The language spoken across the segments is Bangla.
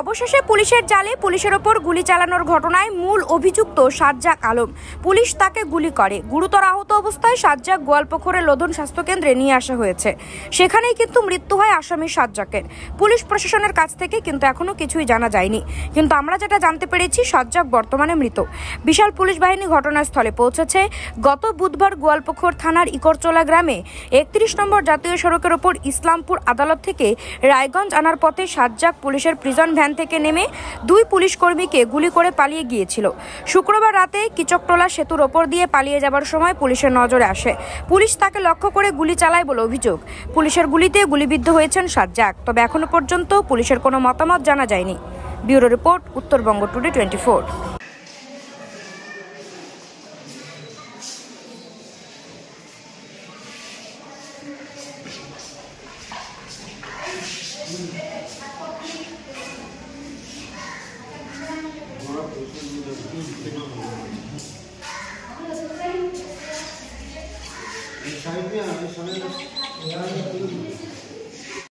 অবশেষে পুলিশের জালে পুলিশের ওপর গুলি চালানোর ঘটনায় মূল অভিযুক্ত সাজ্জাক আলম। পুলিশ তাকে গুলি করে। গুরুতর আহত অবস্থায় সাজ্জাক গোয়ালপুকুরের লোধন স্বাস্থ্যকেন্দ্রে নিয়ে আসা হয়েছে। সেখানেই কিন্তু মৃত্যু হয় আসামি সাজ্জাকের। পুলিশ প্রশাসনের কাছ থেকে কিন্তু এখনো কিছুই জানা যায়নি, কিন্তু আমরা যেটা জানতে পেরেছি সাজ্জাক বর্তমানে মৃত। বিশাল পুলিশ বাহিনী ঘটনাস্থলে পৌঁছেছে। গত বুধবার গোয়ালপুকুর থানার ইকরচোলা গ্রামে 31 নম্বর জাতীয় সড়কের ওপর ইসলামপুর আদালত থেকে রায়গঞ্জ আনার পথে সাজ্জাক পুলিশের প্রিজন ভ্যান থেকে নেমে 2 পুলিশ কর্মীকে গুলি করে পালিয়ে গিয়েছিল। শুক্রবার রাতে কিচকটোলা সেতুর ওপর দিয়ে পালিয়ে যাবার সময় পুলিশের নজরে আসে। পুলিশ তাকে লক্ষ্য করে গুলি চালায় বলে অভিযোগ। পুলিশের গুলিতে গুলিবিদ্ধ হয়েছেন সাজ্জাক, তবে এখনো পর্যন্ত পুলিশের কোনো মতামত জানা যায়নি। Bureau report, Uttarbanga today 24।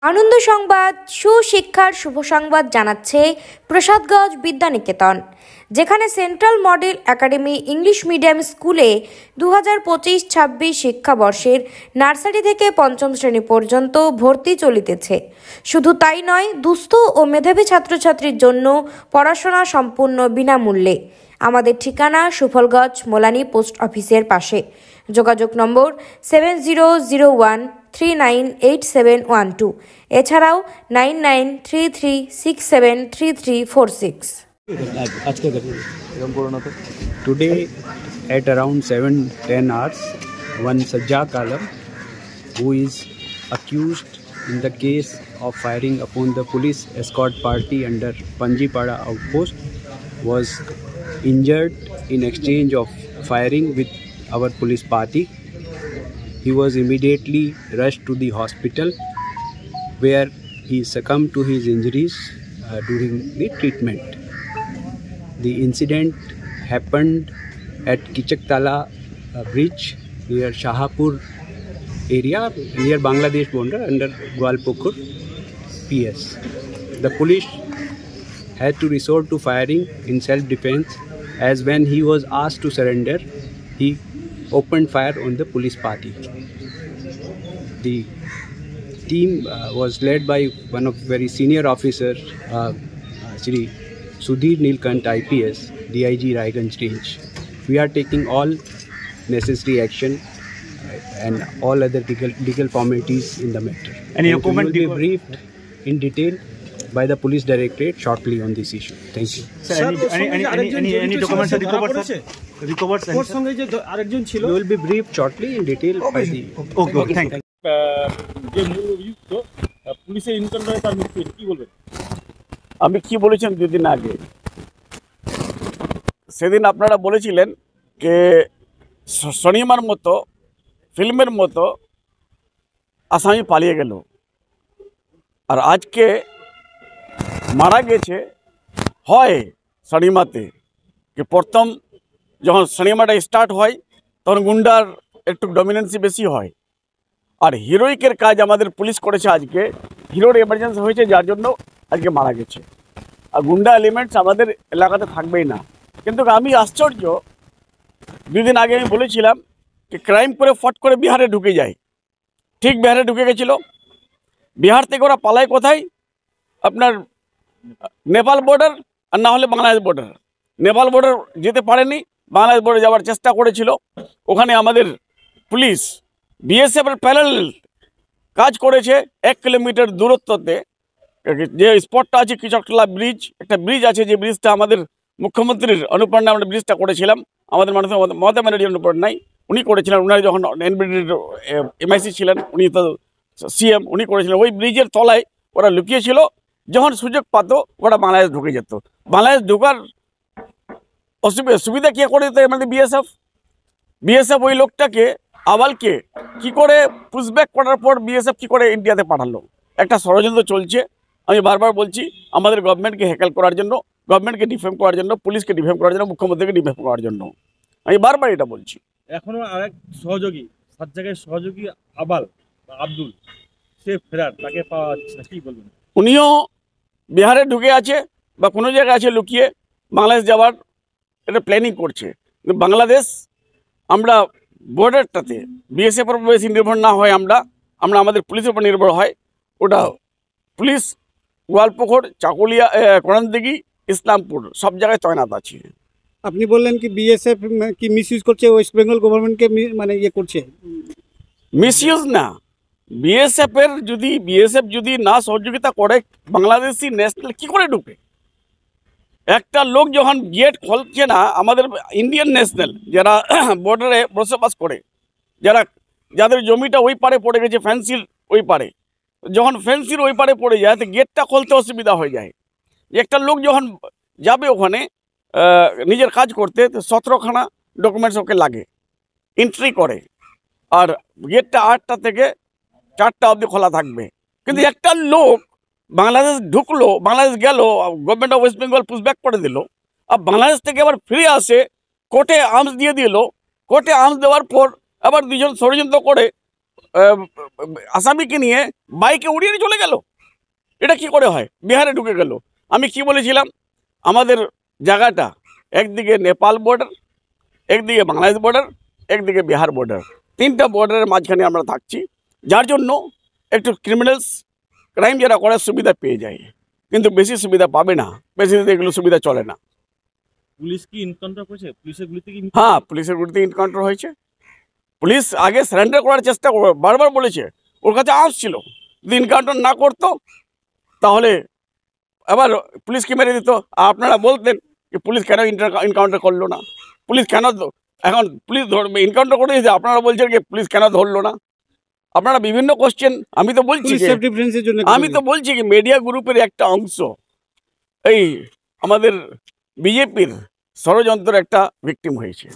আনন্দ সংবাদ, সুশিক্ষার শুভ সংবাদ জানাচ্ছে প্রসাদগঞ্জ বিদ্যানিকেতন, যেখানে central model academy English medium স্কুলে 2025-26 শিক্ষাবর্ষের নার্সারি থেকে 5ম শ্রেণী পর্যন্ত ভর্তি চলিতেছে। শুধু তাই নয়, দুস্থ ও মেধাবী ছাত্রছাত্রীর জন্য পড়াশোনা সম্পূর্ণ বিনামূল্যে। আমাদের ঠিকানা সুফলগঞ্জ মোলানি পোস্ট অফিসের পাশে। যোগাযোগ নম্বর 7001398712, এছাড়াও 9933673346। Today at around 7:10 hours, one Saज्जाक Alam, who is accused in the case of firing upon the police escort party under Panjipada outpost, was injured in exchange of firing with our police party. He was immediately rushed to the hospital where he succumbed to his injuries during the treatment. The incident happened at Kichaktala bridge near Shahapur area near Bangladesh border under Gwalpukur PS. The police had to resort to firing in self-defense, as when he was asked to surrender, he opened fire on the police party. The team was led by one of very senior officer, Shri Sudhir Nilkant IPS, DIG Raiganj Range. We are taking all necessary action and all other legal formalities in the matter. Any document will be briefed in detail by the police directorate shortly on this issue. Thank you. Sir, any documents are recovered, sir? Recovered, sir. You will be briefed shortly in detail by the. Okay, thank you. যে মূল অভিযুক্ত পুলিশের এনকাউন্টারে তার মৃত্যু হয়েছে, কি বলবেন? আমি কি বলেছিলাম 2 দিন আগে, সেদিন আপনারা বলেছিলেন যে সিনেমার মতো ফিল্মের মতো আসামি পালিয়ে গেল, আর আজকে মারা গেছে। হয় সিনেমাতে যে প্রথম যখন সিনেমাটা স্টার্ট হয় তখন গুন্ডার একটু ডমিনেন্সি বেশি হয়, আর হিরোইকের কাজ আমাদের পুলিশ করেছে। আজকে হিরোর এমার্জেন্সি হয়েছে, যার জন্য আজকে মারা গেছে। আর গুন্ডা এলিমেন্টস আমাদের এলাকাতে থাকবেই না। কিন্তু আমি আশ্চর্য, 2 দিন আগে আমি বলেছিলাম যে ক্রাইম করে ফট করে বিহারে ঢুকে যায়। ঠিক বিহারে ঢুকে গেছিলো। বিহার থেকে ওরা পালায় কোথায়? আপনার নেপাল বর্ডার, আর না হলে বাংলাদেশ বর্ডার। নেপাল বর্ডার যেতে পারেনি, বাংলাদেশ বর্ডার যাওয়ার চেষ্টা করেছিল। ওখানে আমাদের পুলিশ বিএসএফ এর প্যারালাল কাজ করেছে। 1 কিলোমিটার দূরত্বতে যে স্পটটা আছে কিচকটোলা ব্রিজ, একটা ব্রিজ আছে, যে ব্রিজটা আমাদের মুখ্যমন্ত্রীর অনুপ্রেরণায় আমরা ব্রিজটা করেছিলাম। আমাদের মানুষের মমতা ব্যানার্জির অনুপ্রেরণায় উনি করেছিলেন। উনারা যখন এনবিডির এমআইসি ছিলেন, উনি তো সিএম, উনি করেছিলেন। ওই ব্রিজের তলায় ওরা লুকিয়েছিল। যখন সুযোগ পাতো ওরা বাংলাদেশ ঢুকে যেত। বাংলাদেশ ঢোকার সুবিধা কে করে দিত? আমাদের বিএসএফ ওই লোকটাকে আবালকে কি করে পুশব্যাক করার পর বিএসএফ কি করে ইন্ডিয়াতে পাঠালো? একটা ষড়যন্ত্র চলছে। আমি বারবার বলছি, আমাদের গভর্নমেন্টকে হ্যাকেল করার জন্য, গভর্নমেন্টকে ডিফেম করার জন্য, পুলিশকে ডিফেম করার জন্য, মুখ্যমন্ত্রীকে ডিফেম করার জন্য আমি বারবার এটা বলছি। এখনো আরেক সহযোগী, সাজ্জাকের সহযোগী আবাল বা আব্দুল, সে ফেরার, তাকে পাওয়া যাচ্ছে না, কি বলবেন? উনিও বিহারে ঢুকে আছে বা কোনো জায়গায় আছে লুকিয়ে বাংলাদেশ যাওয়ার এটা প্ল্যানিং করছে। কিন্তু বাংলাদেশ আমরা বর্ডারটাতে বিএসএফের উপর বেশি নির্ভর না হয়, আমরা আমাদের পুলিশের উপর নির্ভর হয়। ওটা পুলিশ গোয়ালপুকুর, চাকুলিয়া, কোরআনদিঘি, ইসলামপুর সব জায়গায় তৈনাত আছে। আপনি বললেন কি বিএসএফ কি মিসইউজ করছে, ওয়েস্ট বেঙ্গল গভর্নমেন্টকে মানে ইয়ে করছে? মিসইউজ না, বিএসএফ যদি না সহযোগিতা করে বাংলাদেশি ন্যাশনাল কি করে ঢুকে? একটা লোক যখন গেট খুলছে না, আমাদের ইন্ডিয়ান ন্যাশনাল যারা বর্ডারে বসবাস করে, যাদের জমিটা ওই পারে পড়ে গেছে ফ্যান্সির ওই পারে, যখন ফ্যান্সির ওই পারে পড়ে যায় তো গেটটা খুলতে অসুবিধা হয়ে যায়। একটা লোক যখন যাবে ওখানে নিজের কাজ করতে, তো 17খানা ডকুমেন্টস ওকে লাগে, এন্ট্রি করে, আর গেটটা 8টা থেকে 4টা অবধি খোলা থাকবে। কিন্তু একটা লোক বাংলাদেশ ঢুকলো, বাংলাদেশ গেল, government of West Bengal pushback করে দিল, আর বাংলাদেশ থেকে আবার ফিরে আসে, কোর্টে আর্মস দিয়ে দিল। কোর্টে আর্মস দেওয়ার পর আবার দুজন ষড়যন্ত্র করে আসামিকে নিয়ে বাইকে উড়িয়ে নিয়ে চলে গেল। এটা কি করে হয়? বিহারে ঢুকে গেল। আমি কি বলেছিলাম, আমাদের জায়গাটা একদিকে নেপাল বর্ডার, একদিকে বাংলাদেশ বর্ডার, একদিকে বিহার বর্ডার, 3টা বর্ডারের মাঝখানে আমরা থাকছি, যার জন্য একটু ক্রাইম যারা করার সুবিধা পেয়ে যায়, কিন্তু বেশি সুবিধা পাবে না, বেশি এগুলো সুবিধা চলে না। পুলিশ কি এনকাউন্টার করেছে? পুলিশের গুলিতে কি? হ্যাঁ, পুলিশের গুলিতে এনকাউন্টার হয়েছে। পুলিশ আগে সারেন্ডার করার চেষ্টা বারবার বলেছে, ওর কাছে আর্মস ছিল, যদি এনকাউন্টার না করতো তাহলে আবার পুলিশকে মেরে দিত। আপনারা বলতেন যে পুলিশ কেন এনকাউন্টার করলো না, পুলিশ কেন, এখন পুলিশ এনকাউন্টার করে দিয়েছে, আপনারা বলছেন যে পুলিশ কেন ধরলো না। আপনারা বিভিন্ন কোশ্চেন, আমি তো বলছি কি মিডিয়া গ্রুপের একটা অংশ এই আমাদের বিজেপির ষড়যন্ত্রের একটা ভিকটিম হয়েছে।